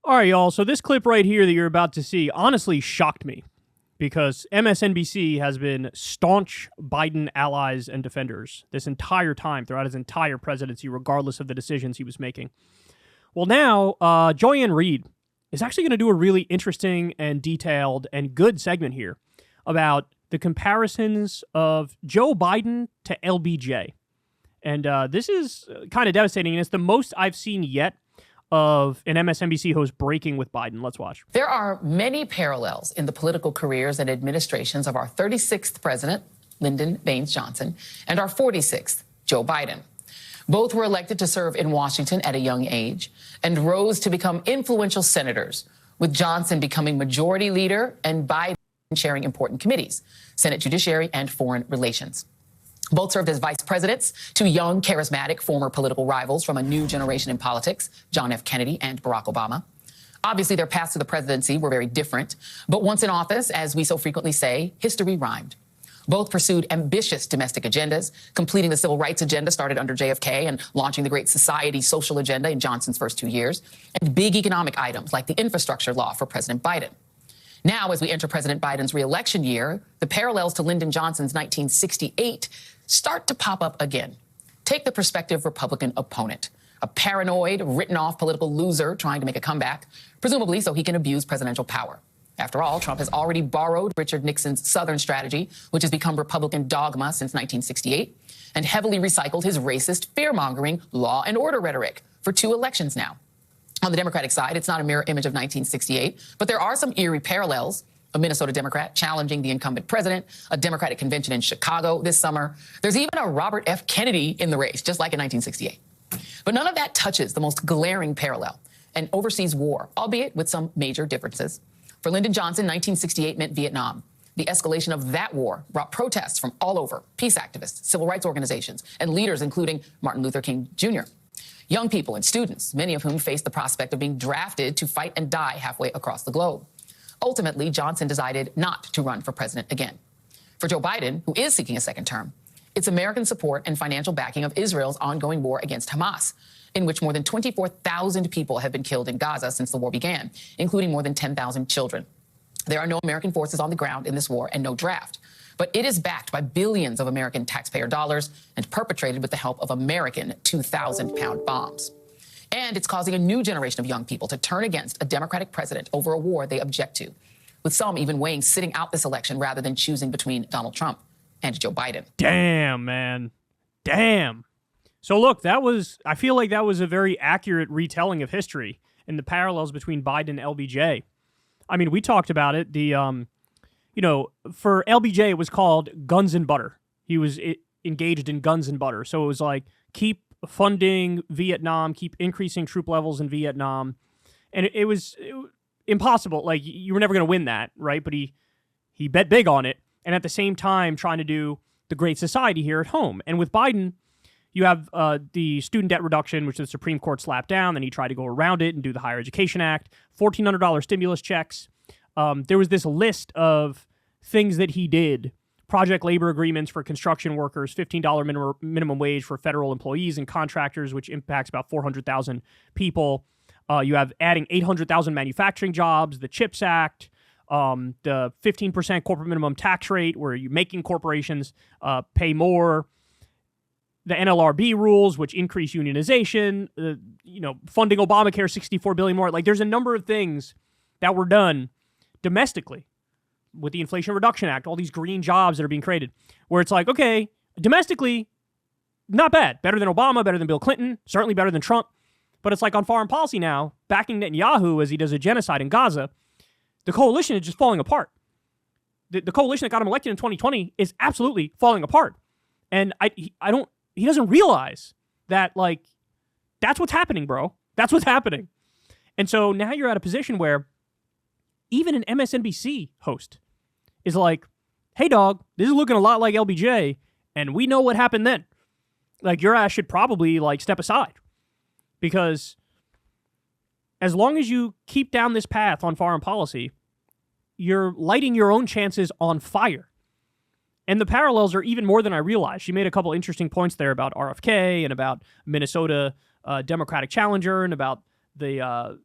All right, y'all. So this clip right here that you're about to see honestly shocked me because MSNBC has been staunch Biden allies and defenders this entire time, throughout his entire presidency, regardless of the decisions he was making. Well, now, Joanne Reed is actually going to do a really interesting and detailed and good segment here about the comparisons of Joe Biden to LBJ. And this is kind of devastating, and it's the most I've seen yet of an MSNBC host breaking with Biden. Let's watch. There are many parallels in the political careers and administrations of our 36th president, Lyndon Baines Johnson, and our 46th, Joe Biden. Both were elected to serve in Washington at a young age and rose to become influential senators, with Johnson becoming majority leader and Biden chairing important committees, Senate Judiciary and Foreign Relations. Both served as vice presidents to young, charismatic former political rivals from a new generation in politics, John F. Kennedy and Barack Obama. Obviously, their paths to the presidency were very different, but once in office, as we so frequently say, history rhymed. Both pursued ambitious domestic agendas, completing the civil rights agenda started under JFK and launching the Great Society social agenda in Johnson's first 2 years, and big economic items like the infrastructure law for President Biden. Now, as we enter President Biden's re-election year, the parallels to Lyndon Johnson's 1968 start to pop up again. Take the prospective Republican opponent, a paranoid, written-off political loser trying to make a comeback, presumably so he can abuse presidential power. After all, Trump has already borrowed Richard Nixon's Southern strategy, which has become Republican dogma since 1968, and heavily recycled his racist, fear-mongering law and order rhetoric for 2 elections now. On the Democratic side, it's not a mirror image of 1968, but there are some eerie parallels. A Minnesota Democrat challenging the incumbent president, a Democratic convention in Chicago this summer. There's even a Robert F. Kennedy in the race, just like in 1968. But none of that touches the most glaring parallel, an overseas war, albeit with some major differences. For Lyndon Johnson, 1968 meant Vietnam. The escalation of that war brought protests from all over, peace activists, civil rights organizations, and leaders including Martin Luther King Jr. Young people and students, many of whom faced the prospect of being drafted to fight and die halfway across the globe. Ultimately, Johnson decided not to run for president again. For Joe Biden, who is seeking a second term, it's American support and financial backing of Israel's ongoing war against Hamas, in which more than 24,000 people have been killed in Gaza since the war began, including more than 10,000 children. There are no American forces on the ground in this war and no draft, but it is backed by billions of American taxpayer dollars and perpetrated with the help of American 2,000-pound bombs. And it's causing a new generation of young people to turn against a Democratic president over a war they object to, with some even weighing sitting out this election rather than choosing between Donald Trump and Joe Biden. Damn, man. Damn. So look, I feel like that was a very accurate retelling of history and the parallels between Biden and LBJ. I mean, we talked about it. For LBJ, it was called Guns and Butter. He was engaged in guns and butter. So it was like, keep funding Vietnam, keep increasing troop levels in Vietnam. And it was impossible. Like, you were never going to win that, right? But he bet big on it. And at the same time, trying to do the Great Society here at home. And with Biden, you have the student debt reduction, which the Supreme Court slapped down. Then he tried to go around it and do the Higher Education Act, $1,400 stimulus checks. There was this list of things that he did. Project labor agreements for construction workers, $15 minimum wage for federal employees and contractors, which impacts about 400,000 people. You have adding 800,000 manufacturing jobs, the CHIPS Act, the 15% corporate minimum tax rate, where you're making corporations pay more, the NLRB rules, which increase unionization, funding Obamacare, $64 billion more. Like, there's a number of things that were done domestically with the Inflation Reduction Act, all these green jobs that are being created, where it's like, okay, domestically, not bad. Better than Obama, better than Bill Clinton, certainly better than Trump. But it's like on foreign policy now, backing Netanyahu as he does a genocide in Gaza, the coalition is just falling apart. The coalition that got him elected in 2020 is absolutely falling apart. And he doesn't realize that, like, that's what's happening, bro. That's what's happening. And so now you're at a position where even an MSNBC host is like, hey, dog, this is looking a lot like LBJ, and we know what happened then. Like, your ass should probably, like, step aside. Because as long as you keep down this path on foreign policy, you're lighting your own chances on fire. And the parallels are even more than I realized. She made a couple interesting points there about RFK and about Minnesota Democratic challenger and about the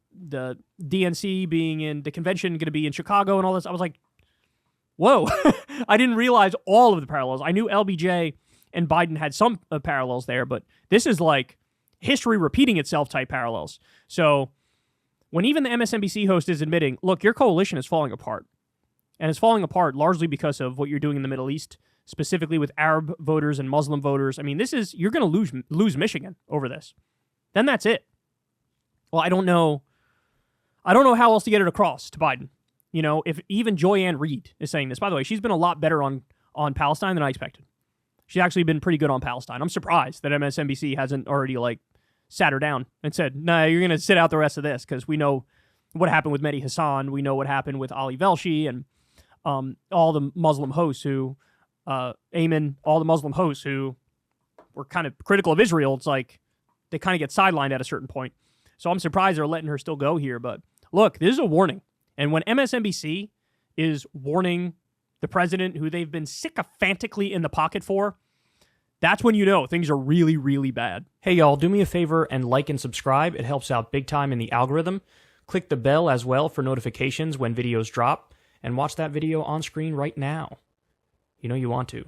DNC being in the convention, going to be in Chicago and all this. I was like, whoa, I didn't realize all of the parallels. I knew LBJ and Biden had some parallels there, but this is like history repeating itself type parallels. So when even the MSNBC host is admitting, look, your coalition is falling apart, and it's falling apart largely because of what you're doing in the Middle East, specifically with Arab voters and Muslim voters. I mean, you're going to lose Michigan over this. Then that's it. Well, I don't know how else to get it across to Biden. You know, if even Joyanne Reid is saying this. By the way, she's been a lot better on Palestine than I expected. She's actually been pretty good on Palestine. I'm surprised that MSNBC hasn't already sat her down and said, "No, you're going to sit out the rest of this," because we know what happened with Mehdi Hassan. We know what happened with Ali Velshi and all the Muslim hosts who, Ayman, all the Muslim hosts who were kind of critical of Israel. It's like they kind of get sidelined at a certain point. So I'm surprised they're letting her still go here. But look, this is a warning. And when MSNBC is warning the president, who they've been sycophantically in the pocket for, that's when you know things are really, really bad. Hey, y'all, do me a favor and like and subscribe. It helps out big time in the algorithm. Click the bell as well for notifications when videos drop, and watch that video on screen right now. You know you want to.